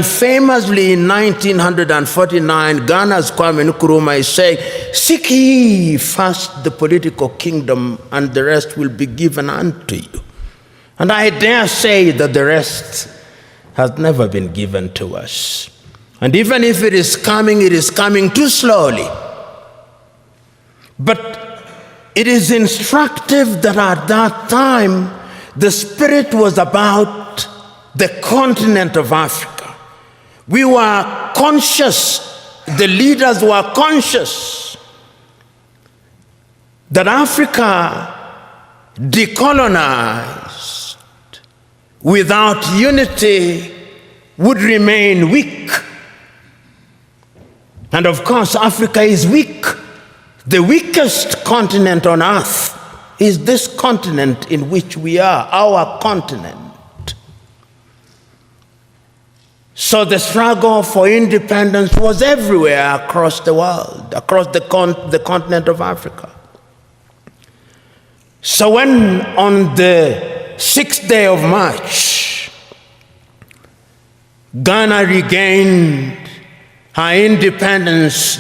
Famously in 1949, Ghana's Kwame Nkrumah is saying, "Seek ye first the political kingdom, and the rest will be given unto you." And I dare say that the rest has never been given to us. And even if it is coming too slowly. But it is instructive that at that time, the spirit was about the continent of Africa. We were conscious, the leaders were conscious that Africa decolonized without unity would remain weak. And of course, Africa is weak. The weakest continent on earth is this continent in which we are, our continent. So the struggle for independence was everywhere across the world, across the continent of Africa. So when on the 6th day of March, Ghana regained her independence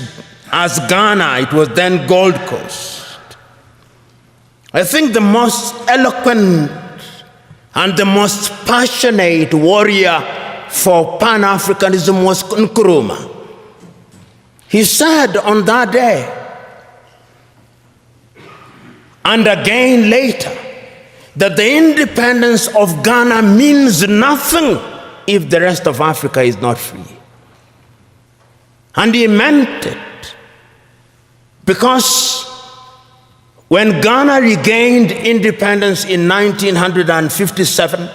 as Ghana, it was then Gold Coast, I think the most eloquent and the most passionate warrior for Pan-Africanism was Nkrumah. He said on that day, and again later, that the independence of Ghana means nothing if the rest of Africa is not free. And he meant it, because when Ghana regained independence in 1957,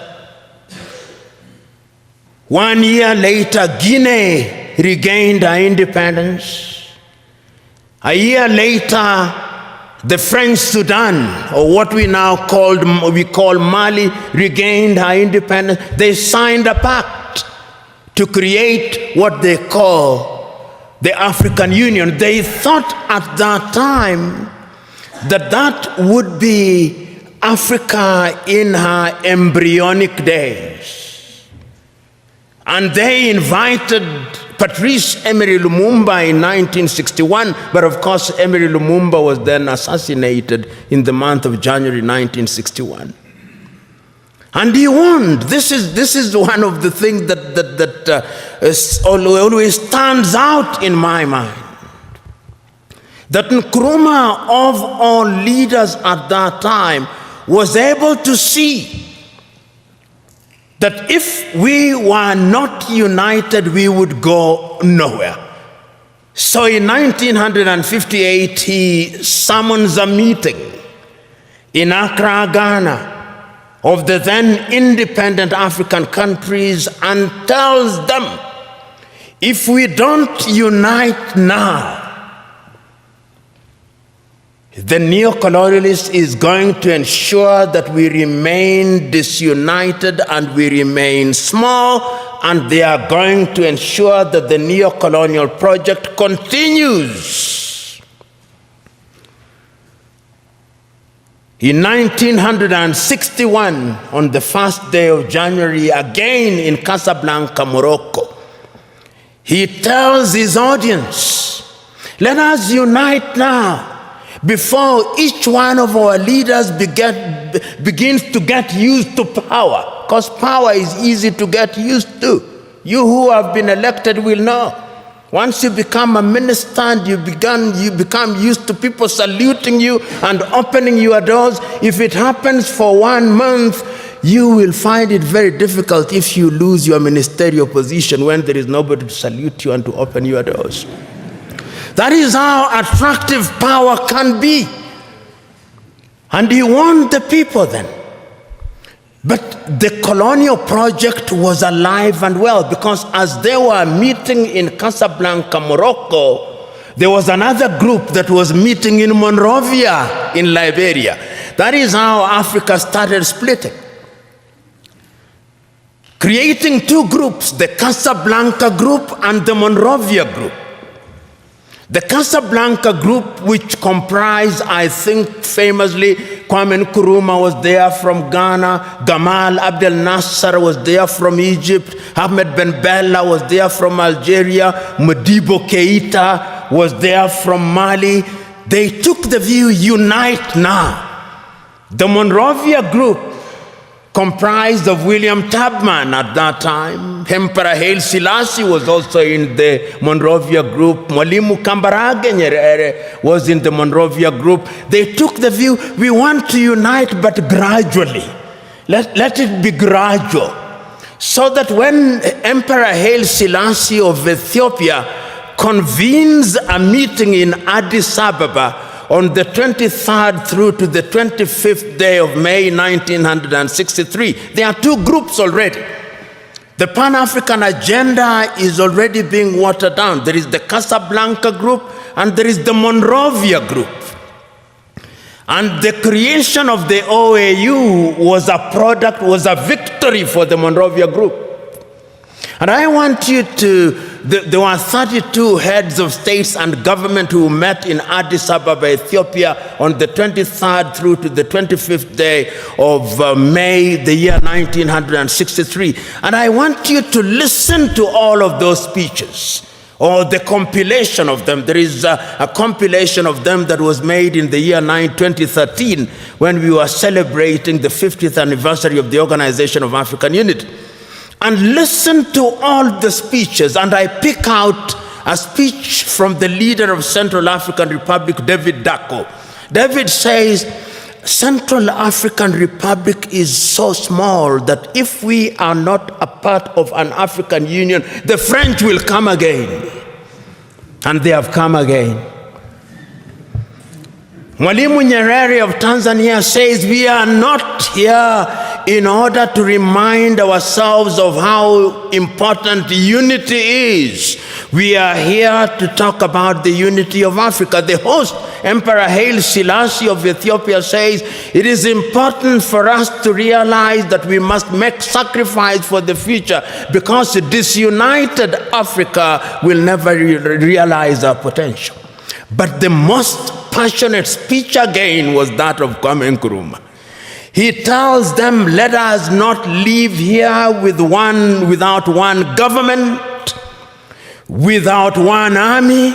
1 year later, Guinea regained her independence. A year later, the French Sudan, or what we now call Mali, regained her independence. They signed a pact to create what they call the African Union. They thought at that time that that would be Africa in her embryonic days. And they invited Patrice Emery Lumumba in 1961, but of course Emery Lumumba was then assassinated in the month of January 1961. And he warned, this is one of the things that always stands out in my mind, that Nkrumah, of all leaders at that time, was able to see that if we were not united, we would go nowhere. So in 1958, he summons a meeting in Accra, Ghana, of the then independent African countries, and tells them, if we don't unite now, the neo-colonialist is going to ensure that we remain disunited and we remain small, and they are going to ensure that the neo-colonial project continues. In 1961, on the first day of January, again in Casablanca, Morocco, he tells his audience, let us unite now, before each one of our leaders begins to get used to power. Because power is easy to get used to. You who have been elected will know. Once you become a minister and you become used to people saluting you and opening your doors, if it happens for 1 month, you will find it very difficult if you lose your ministerial position when there is nobody to salute you and to open your doors. That is how attractive power can be. And he warned the people then. But the colonial project was alive and well, because as they were meeting in Casablanca, Morocco, there was another group that was meeting in Monrovia in Liberia. That is how Africa started splitting, creating two groups, the Casablanca group and the Monrovia group. The Casablanca group, which comprised, I think famously, Kwame Nkrumah was there from Ghana. Gamal Abdel Nasser was there from Egypt. Ahmed Ben Bella was there from Algeria. Modibo Keita was there from Mali. They took the view, unite now. The Monrovia group, comprised of William Tubman at that time. Emperor Haile Selassie was also in the Monrovia group. Mwalimu Kambarage Nyerere was in the Monrovia group. They took the view, we want to unite, but gradually. Let it be gradual. So that when Emperor Haile Selassie of Ethiopia convenes a meeting in Addis Ababa on the 23rd through to the 25th day of May 1963. There are two groups already. The Pan-African agenda is already being watered down. There is the Casablanca group and there is the Monrovia group. And the creation of the OAU was a victory for the Monrovia group. And I want you to, there were 32 heads of states and government who met in Addis Ababa, Ethiopia on the 23rd through to the 25th day of May, the year 1963. And I want you to listen to all of those speeches, or the compilation of them. There is a compilation of them that was made in the year 2013 when we were celebrating the 50th anniversary of the Organization of African Unity. And listen to all the speeches, and I pick out a speech from the leader of Central African Republic, David Dacko. David says, Central African Republic is so small that if we are not a part of an African Union, the French will come again. And they have come again. Mwalimu Nyerere of Tanzania says, we are not here in order to remind ourselves of how important unity is. We are here to talk about the unity of Africa. The host, Emperor Haile Selassie of Ethiopia, says, it is important for us to realize that we must make sacrifice for the future, because a disunited Africa will never realize our potential. But the most passionate speech again was that of Kwame Nkrumah. He tells them, let us not leave here without one government, without one army,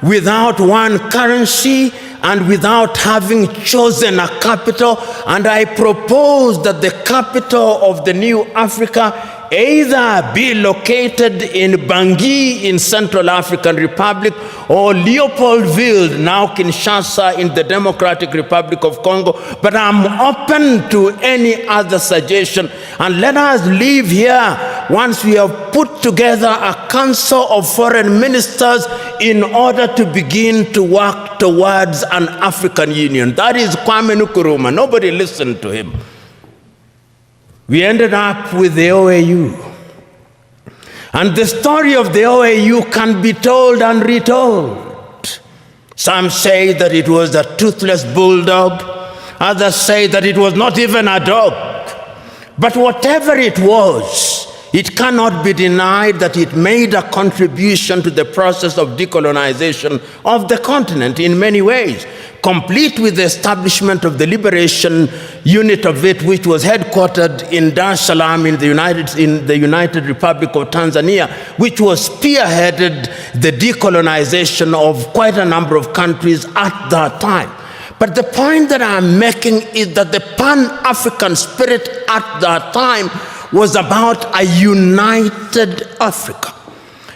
without one currency, and without having chosen a capital. And I propose that the capital of the new Africa either be located in Bangui in Central African Republic, or Leopoldville, now Kinshasa, in the Democratic Republic of Congo. But I'm open to any other suggestion. And let us leave here once we have put together a council of foreign ministers in order to begin to work towards an African Union. That is Kwame Nkrumah. Nobody listened to him. We ended up with the OAU. And the story of the OAU can be told and retold. Some say that it was a toothless bulldog. Others say that it was not even a dog. But whatever it was, it cannot be denied that it made a contribution to the process of decolonization of the continent in many ways, complete with the establishment of the liberation unit of it, which was headquartered in Dar es Salaam in the United Republic of Tanzania, which was spearheaded the decolonization of quite a number of countries at that time. But the point that I'm making is that the Pan-African spirit at that time was about a united Africa.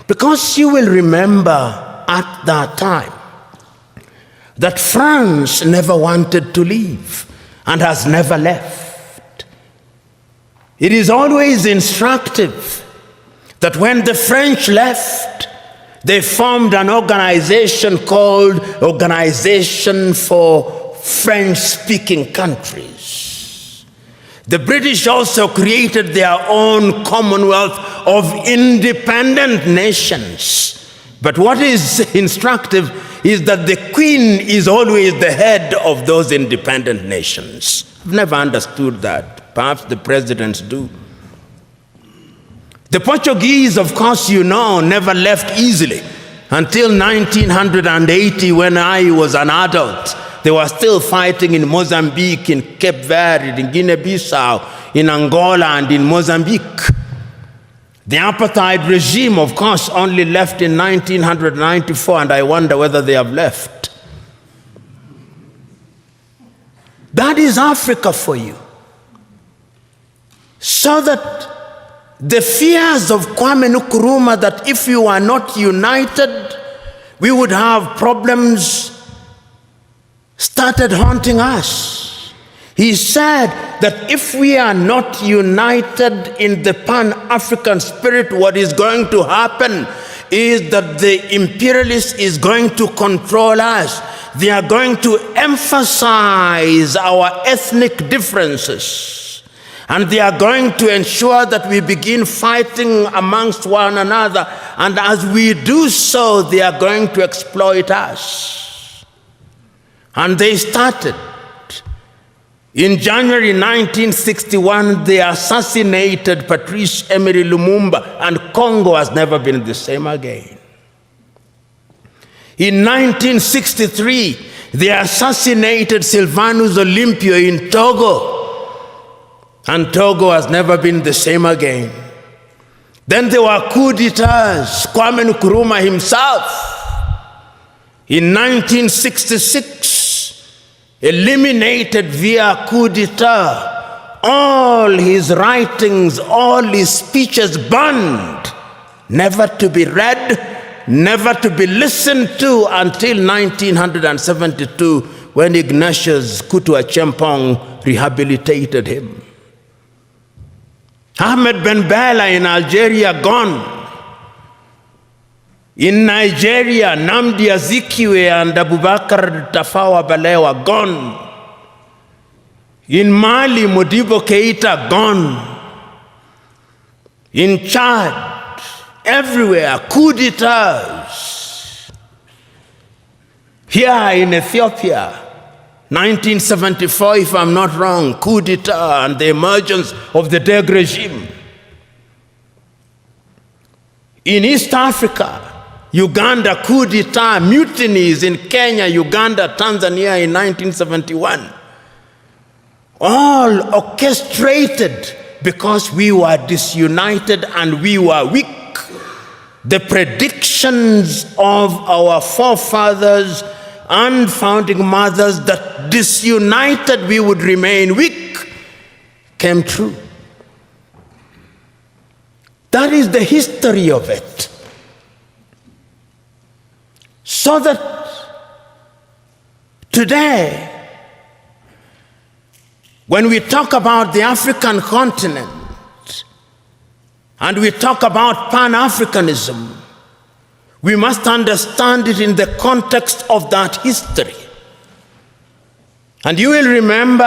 Because you will remember at that time that France never wanted to leave and has never left. It is always instructive that when the French left, they formed an organization called Organization for French-Speaking Countries. The British also created their own Commonwealth of Independent Nations. But what is instructive is that the Queen is always the head of those independent nations. I've never understood that. Perhaps the presidents do. The Portuguese, of course, you know, never left easily until 1980, when I was an adult They were still fighting in Mozambique, in Cape Verde, in Guinea-Bissau, in Angola, and in Mozambique. The apartheid regime, of course, only left in 1994, and I wonder whether they have left. That is Africa for you. So that the fears of Kwame Nkrumah that if you are not united, we would have problems, started haunting us. He said that if we are not united in the Pan-African spirit, what is going to happen is that the imperialists is going to control us. They are going to emphasize our ethnic differences. And they are going to ensure that we begin fighting amongst one another. And as we do so, they are going to exploit us. And they started. In January 1961, they assassinated Patrice Emery Lumumba, and Congo has never been the same again. In 1963, they assassinated Sylvanus Olympio in Togo, and Togo has never been the same again. Then there were coup d'etats. Kwame Nkrumah himself, in 1966, eliminated via coup d'etat all his writings, all his speeches banned, never to be read, never to be listened to until 1972, when Ignatius Kutu Acheampong rehabilitated him. Ahmed Ben Bella in Algeria, gone. In Nigeria, Nnamdi Azikiwe and Abubakar Tafawa Balewa, gone. In Mali, Modibo Keita, gone. In Chad, everywhere, coup d'etats. Here in Ethiopia, 1974, if I'm not wrong, coup d'etat and the emergence of the Derg regime. In East Africa, Uganda, coup d'etat, mutinies in Kenya, Uganda, Tanzania in 1971. All orchestrated because we were disunited and we were weak. The predictions of our forefathers and founding mothers that disunited we would remain weak came true. That is the history of it. So that today, when we talk about the African continent and we talk about Pan-Africanism, we must understand it in the context of that history. And you will remember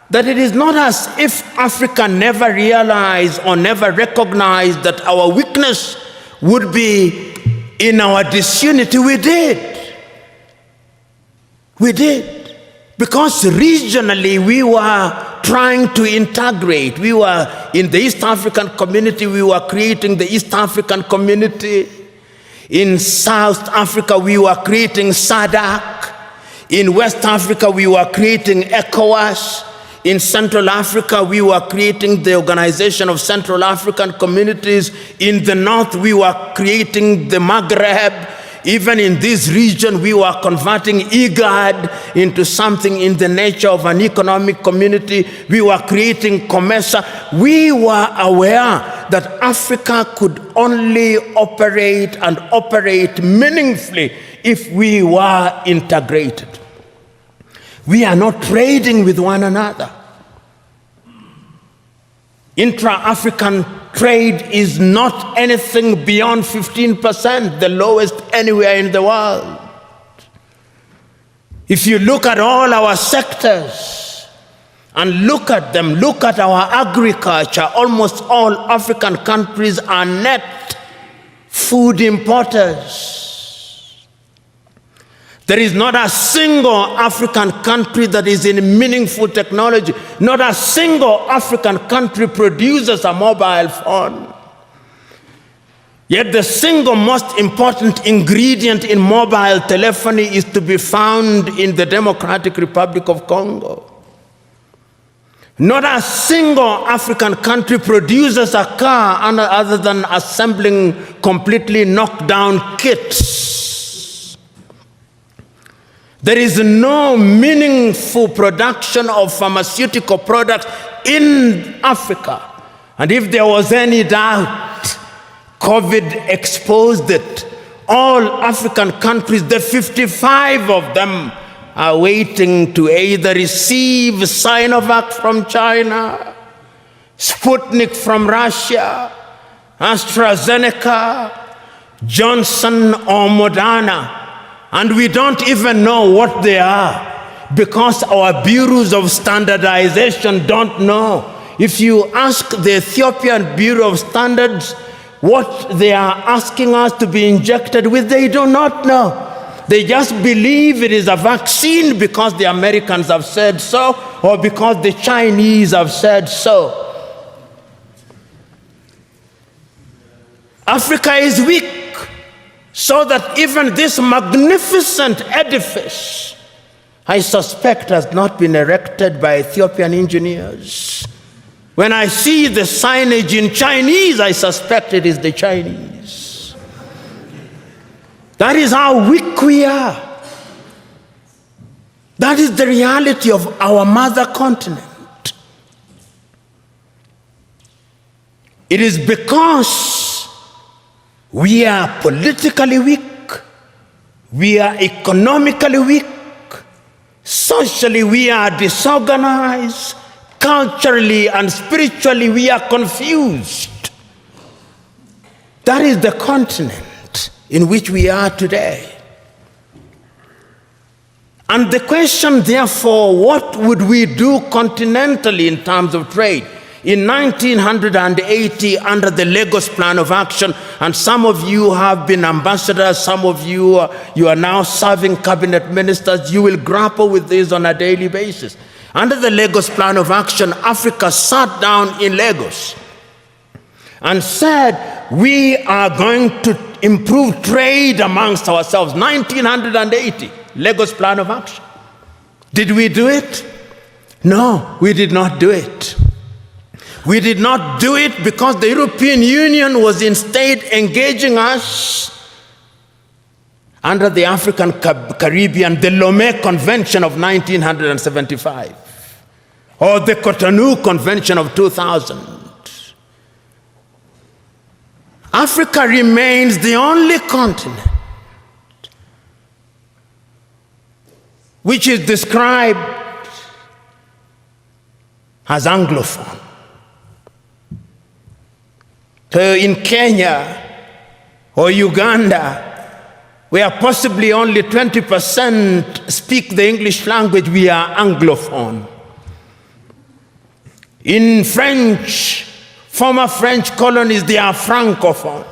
that it is not as if Africa never realized or never recognized that our weakness would be in our disunity. We did. We did. Because regionally we were trying to integrate. We were in the East African community, we were creating the East African community. In South Africa, we were creating SADC. In West Africa, we were creating ECOWAS. In Central Africa, we were creating the Organization of Central African Communities. In the North, we were creating the Maghreb. Even in this region, we were converting IGAD into something in the nature of an economic community. We were creating COMESA. We were aware that Africa could only operate and operate meaningfully if we were integrated. We are not trading with one another. Intra-African trade is not anything beyond 15%, the lowest anywhere in the world. If you look at all our sectors and look at them, look at our agriculture, almost all African countries are net food importers. There is not a single African country that is in meaningful technology. Not a single African country produces a mobile phone. Yet the single most important ingredient in mobile telephony is to be found in the Democratic Republic of Congo. Not a single African country produces a car other than assembling completely knocked down kits. There is no meaningful production of pharmaceutical products in Africa. And if there was any doubt, COVID exposed it. All African countries, the 55 of them, are waiting to either receive Sinovac from China, Sputnik from Russia, AstraZeneca, Johnson or Moderna. And we don't even know what they are because our bureaus of standardization don't know. If you ask the Ethiopian Bureau of Standards what they are asking us to be injected with, they do not know. They just believe it is a vaccine because the Americans have said so or because the Chinese have said so. Africa is weak, so that even this magnificent edifice, I suspect, has not been erected by Ethiopian engineers. When I see the signage in Chinese, I suspect it is the Chinese. That is how weak we are. That is the reality of our mother continent. It is because we are politically weak, we are economically weak, socially we are disorganized, culturally and spiritually we are confused. That is the continent in which we are today. And the question, therefore, what would we do continentally in terms of trade? In 1980, under the Lagos Plan of Action, and some of you have been ambassadors, some of you are now serving cabinet ministers, you will grapple with this on a daily basis. Under the Lagos Plan of Action, Africa sat down in Lagos and said, we are going to improve trade amongst ourselves. 1980, Lagos Plan of Action. Did we do it? No, we did not do it. We did not do it because the European Union was instead engaging us under the African Caribbean, the Lomé Convention of 1975, or the Cotonou Convention of 2000. Africa remains the only continent which is described as Anglophone. So in Kenya or Uganda, where possibly only 20% speak the English language, we are Anglophone. In French, former French colonies, they are Francophone.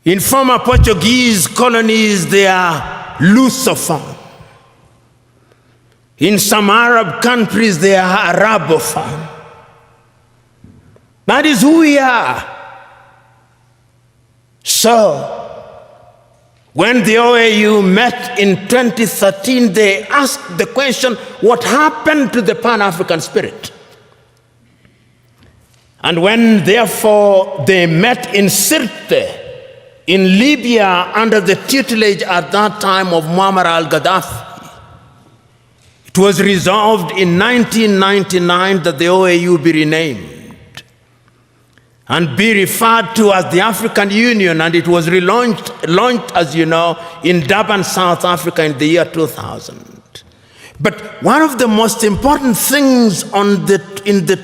In former Portuguese colonies, they are Lusophone. In some Arab countries, they are Arabophone. That is who we are. So, when the OAU met in 2013, they asked the question, what happened to the Pan-African spirit? And when, therefore, they met in Sirte, in Libya, under the tutelage at that time of Muammar al-Gaddafi, it was resolved in 1999 that the OAU be renamed and be referred to as the African Union, and it was launched, as you know, in Durban, South Africa in the year 2000. But one of the most important things in the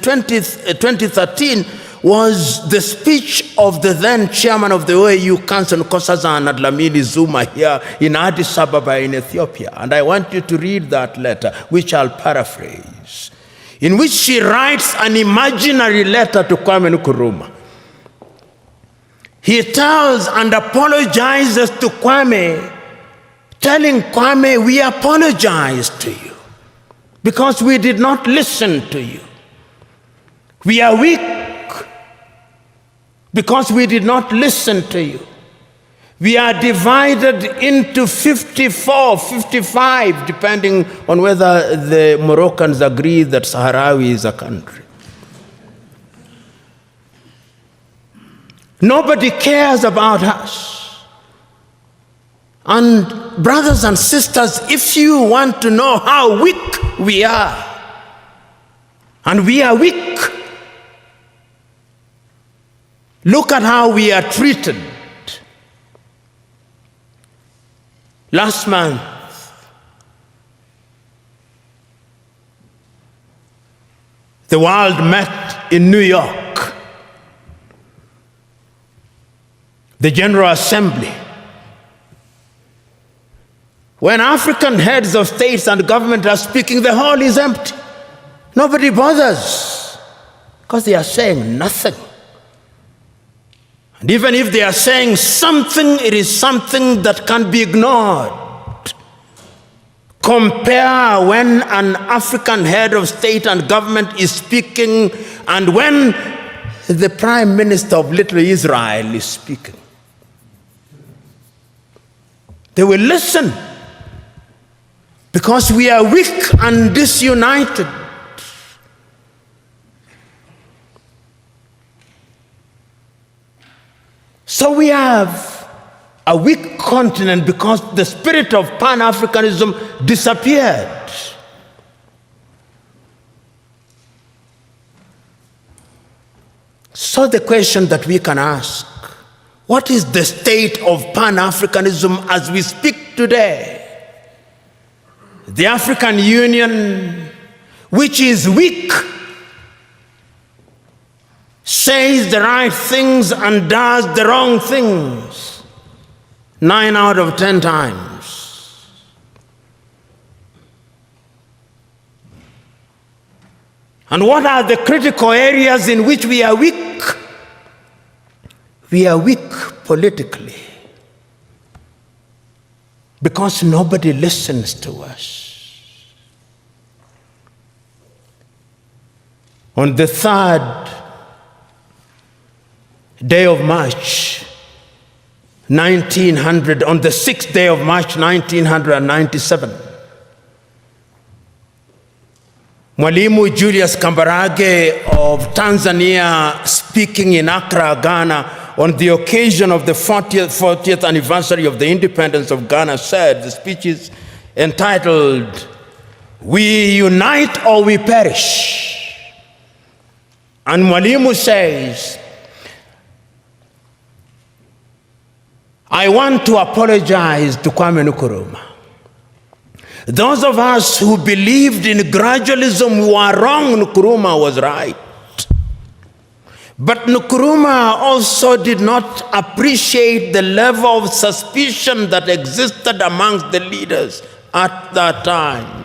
2013 was the speech of the then chairman of the OAU Council, Nkosazana Dlamini Zuma, here in Addis Ababa in Ethiopia. And I want you to read that letter, which I'll paraphrase, in which she writes an imaginary letter to Kwame Nkrumah. He tells and apologizes to Kwame, telling Kwame, we apologize to you because we did not listen to you. We are weak. because we did not listen to you. We are divided into 54, 55, depending on whether the Moroccans agree that Sahrawi is a country. Nobody cares about us. And brothers and sisters, if you want to know how weak we are, and we are weak, look at how we are treated. Last month, the world met in New York, the General Assembly. When African heads of states and government are speaking, the hall is empty. Nobody bothers because they are saying nothing. And even if they are saying something, it is something that can be ignored. Compare when an African head of state and government is speaking and when the Prime Minister of Little Israel is speaking. They will listen because we are weak and disunited. So we have a weak continent because the spirit of Pan-Africanism disappeared. So the question that we can ask, what is the state of Pan-Africanism as we speak today? The African Union, which is weak, says the right things and does the wrong things 9 out of 10 times. And what are the critical areas in which we are weak? We are weak politically because nobody listens to us. On the 3rd day of March, 1900, on the 6th day of March, 1997, Mwalimu Julius Kambarage of Tanzania, speaking in Accra, Ghana, on the occasion of the 40th anniversary of the independence of Ghana, said, the speech is entitled, "We Unite or We Perish." And Mwalimu says, I want to apologize to Kwame Nkrumah. Those of us who believed in gradualism were wrong. Nkrumah was right. But Nkrumah also did not appreciate the level of suspicion that existed amongst the leaders at that time.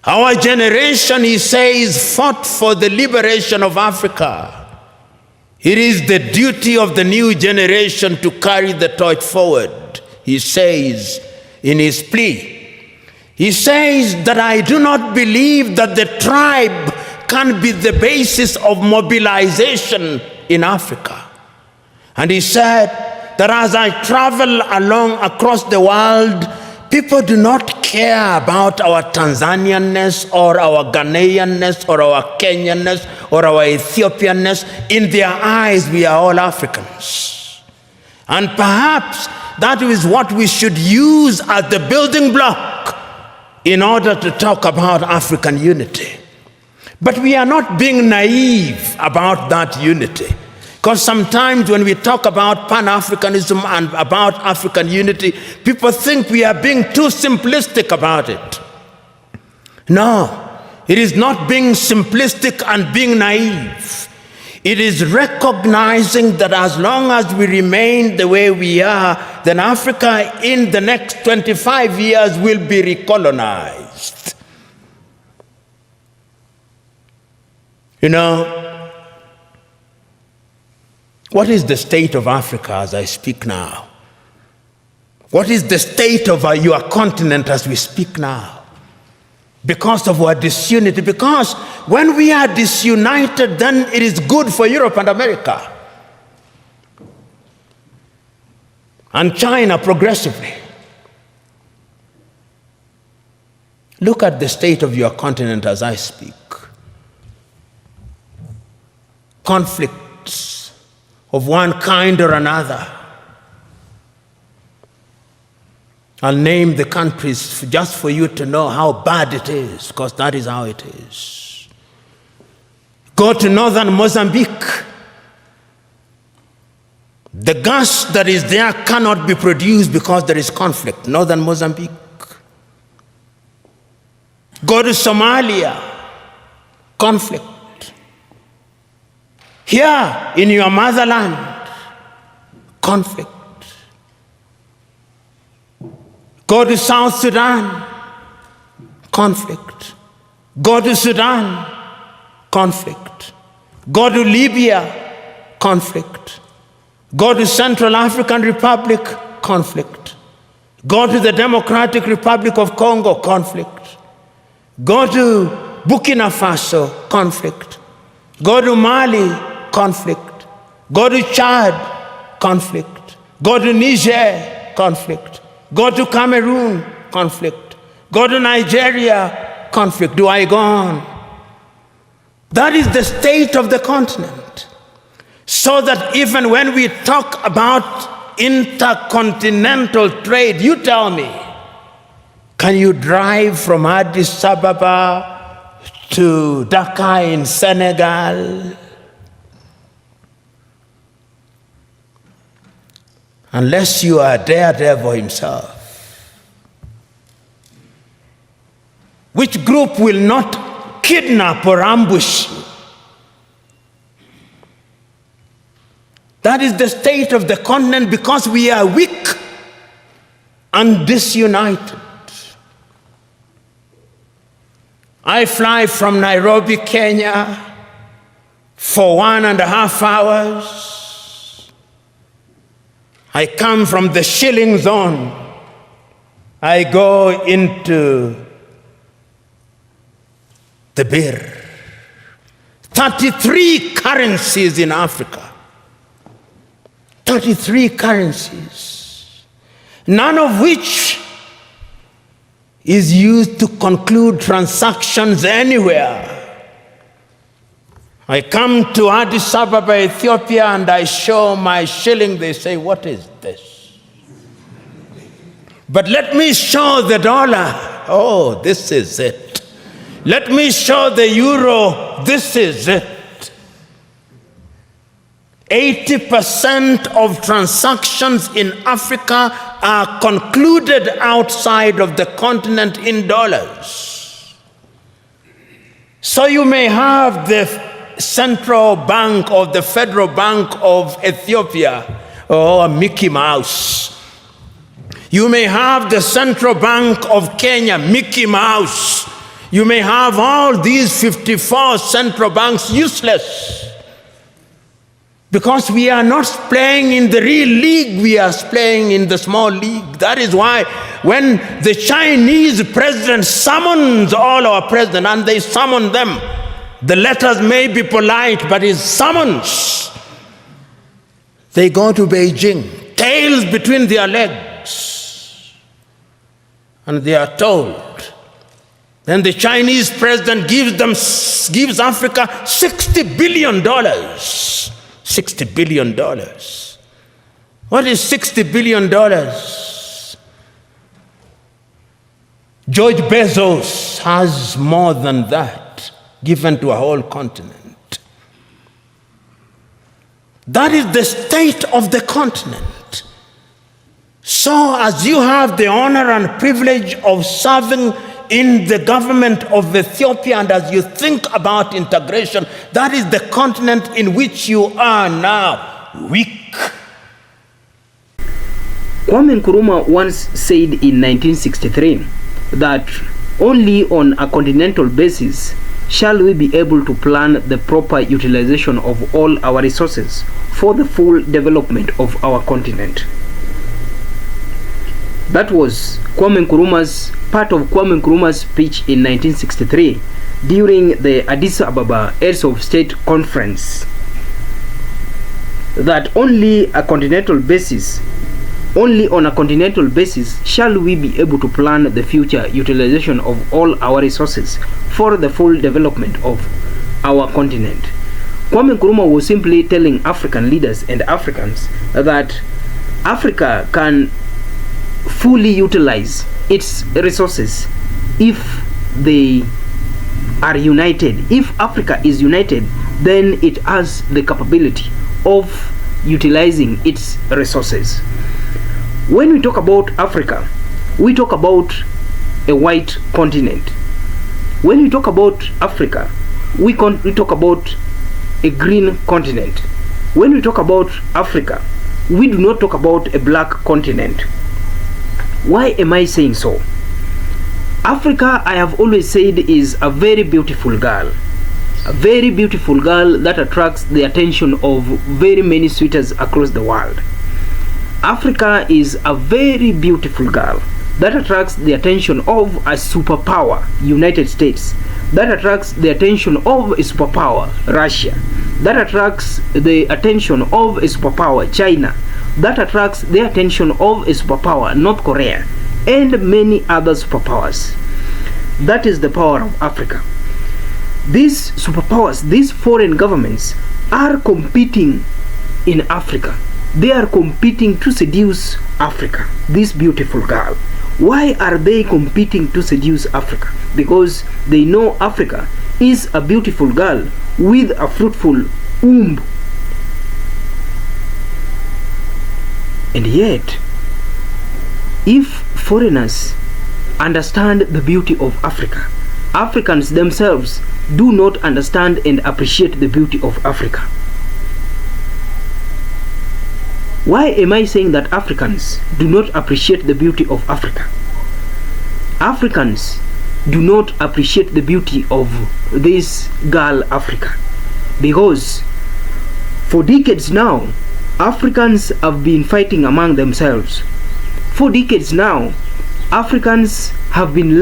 Our generation, he says, fought for the liberation of Africa. It is the duty of the new generation to carry the torch forward, he says in his plea. He says that I do not believe that the tribe can be the basis of mobilization in Africa. And he said that as I travel across the world, people do not care about our Tanzanianness or our Ghanaianness or our Kenyanness or our Ethiopianness. In their eyes, we are all Africans. And perhaps that is what we should use as the building block in order to talk about African unity. But we are not being naive about that unity. Because sometimes when we talk about Pan-Africanism and about African unity, people think we are being too simplistic about it. No, it is not being simplistic and being naive. It is recognizing that as long as we remain the way we are, then Africa in the next 25 years will be recolonized. You know, what is the state of Africa as I speak now? What is the state of your continent as we speak now? because of our disunity. Because when we are disunited, then it is good for Europe and America and China progressively. Look at the state of your continent as I speak. Conflicts of one kind or another. I'll name the countries just for you to know how bad it is, because that is how it is. Go to northern Mozambique. The gas that is there cannot be produced because there is conflict. Northern Mozambique. Go to Somalia. Conflict. Here in your motherland, conflict. Go to South Sudan, conflict. Go to Sudan, conflict. Go to Libya, conflict. Go to Central African Republic, conflict. Go to the Democratic Republic of Congo, conflict. Go to Burkina Faso, conflict. Go to Mali, conflict. Go to Chad, conflict. Go to Niger, conflict. Go to Cameroon, conflict. Go to Nigeria, conflict. Do I go on? That is the state of the continent. So that even when we talk about intercontinental trade, you tell me, can you drive from Addis Ababa to Dakar in Senegal? Unless you are Daredevil himself. Which group will not kidnap or ambush you? That is the state of the continent because we are weak and disunited. I fly from Nairobi, Kenya for 1.5 hours. I come from the shilling zone. I go into the birr. 33 currencies in Africa. 33 currencies. None of which is used to conclude transactions anywhere. I come to Addis Ababa, Ethiopia, and I show my shilling. They say, what is this? But let me show the dollar. Oh, this is it. Let me show the euro. This is it. 80% of transactions in Africa are concluded outside of the continent in dollars. So you may have the Central Bank or the Federal Bank of Ethiopia, or Mickey Mouse. You may have the Central Bank of Kenya, Mickey Mouse. You may have all these 54 central banks useless. Because we are not playing in the real league, we are playing in the small league. That is why when the Chinese president summons all our presidents, and they summon them, the letters may be polite, but it's summons. They go to Beijing, tails between their legs, and they are told. Then the Chinese president gives Africa $60 billion. $60 billion. What is $60 billion? George Bezos has more than that given to a whole continent. That is the state of the continent. So as you have the honor and privilege of serving in the government of Ethiopia, and as you think about integration, that is the continent in which you are now, weak. Kwame Nkrumah once said in 1963 that only on a continental basis shall we be able to plan the proper utilization of all our resources for the full development of our continent. That was part of Kwame Nkrumah's speech in 1963 during the Addis Ababa Heads of State Conference, that only on a continental basis shall we be able to plan the future utilization of all our resources for the full development of our continent. Kwame Nkrumah was simply telling African leaders and Africans that Africa can fully utilize its resources if they are united. If Africa is united, then it has the capability of utilizing its resources. When we talk about Africa, we talk about a white continent. When we talk about Africa, we talk about a green continent. When we talk about Africa, we do not talk about a black continent. Why am I saying so? Africa, I have always said, is a very beautiful girl. A very beautiful girl that attracts the attention of very many suitors across the world. Africa is a very beautiful girl that attracts the attention of a superpower, United States, that attracts the attention of a superpower, Russia, that attracts the attention of a superpower, China, that attracts the attention of a superpower, North Korea, and many other superpowers. That is the power of Africa. These superpowers, these foreign governments, are competing in Africa. They are competing to seduce Africa, this beautiful girl. Why are they competing to seduce Africa? Because they know Africa is a beautiful girl with a fruitful womb. And yet, if foreigners understand the beauty of Africa, Africans themselves do not understand and appreciate the beauty of Africa. Why am I saying that Africans do not appreciate the beauty of Africa? Africans do not appreciate the beauty of this girl Africa, because for decades now, Africans have been fighting among themselves. For decades now, Africans have been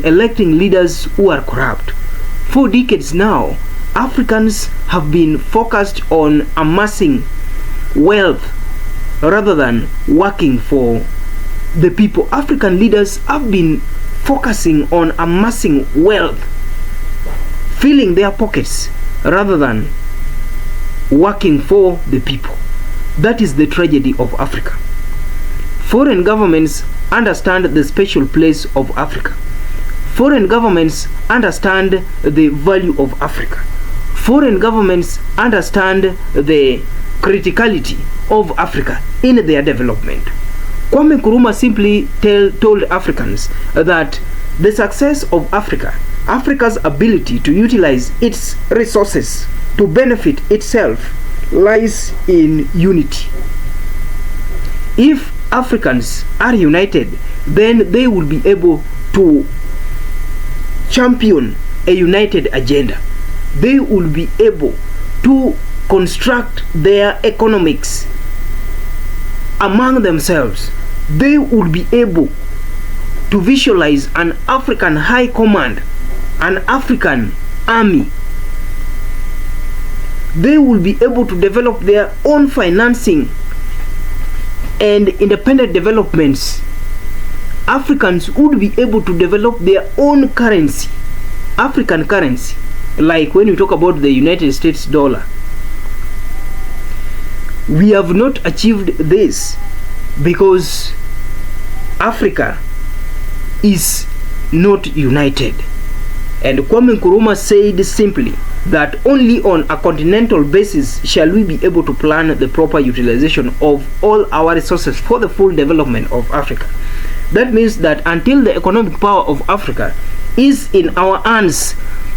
electing leaders who are corrupt. For decades now, Africans have been focused on amassing wealth rather than working for the people. African leaders have been focusing on amassing wealth, filling their pockets rather than working for the people. That is the tragedy of Africa. Foreign governments understand the special place of Africa. Foreign governments understand the value of Africa. Foreign governments understand the criticality of Africa in their development. Kwame Nkrumah simply told Africans that the success of Africa, Africa's ability to utilize its resources to benefit itself, lies in unity. If Africans are united, then they will be able to champion a united agenda. They will be able to construct their economics among themselves. They will be able to visualize an African high command, an African army. They will be able to develop their own financing and independent developments. Africans would be able to develop their own currency, African currency, like when you talk about the United States dollar. We have not achieved this because Africa is not united. And Kwame Nkrumah said simply that only on a continental basis shall we be able to plan the proper utilization of all our resources for the full development of Africa. That means that until the economic power of Africa is in our hands,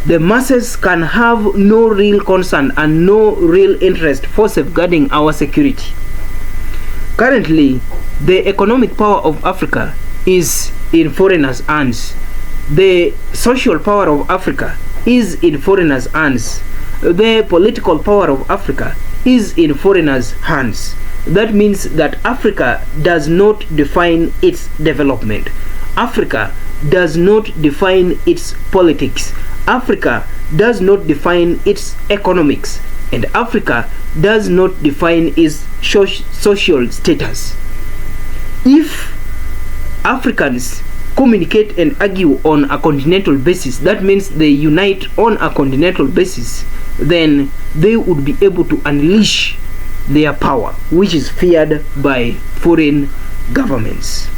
the masses can have no real concern and no real interest for safeguarding our security. Currently, the economic power of Africa is in foreigners' hands. The social power of Africa is in foreigners' hands. The political power of Africa is in foreigners' hands. that means that Africa does not define its development. Africa does not define its politics. Africa does not define its economics. And Africa does not define its social status. If Africans communicate and argue on a continental basis, that means they unite on a continental basis, then they would be able to unleash their power, which is feared by foreign governments.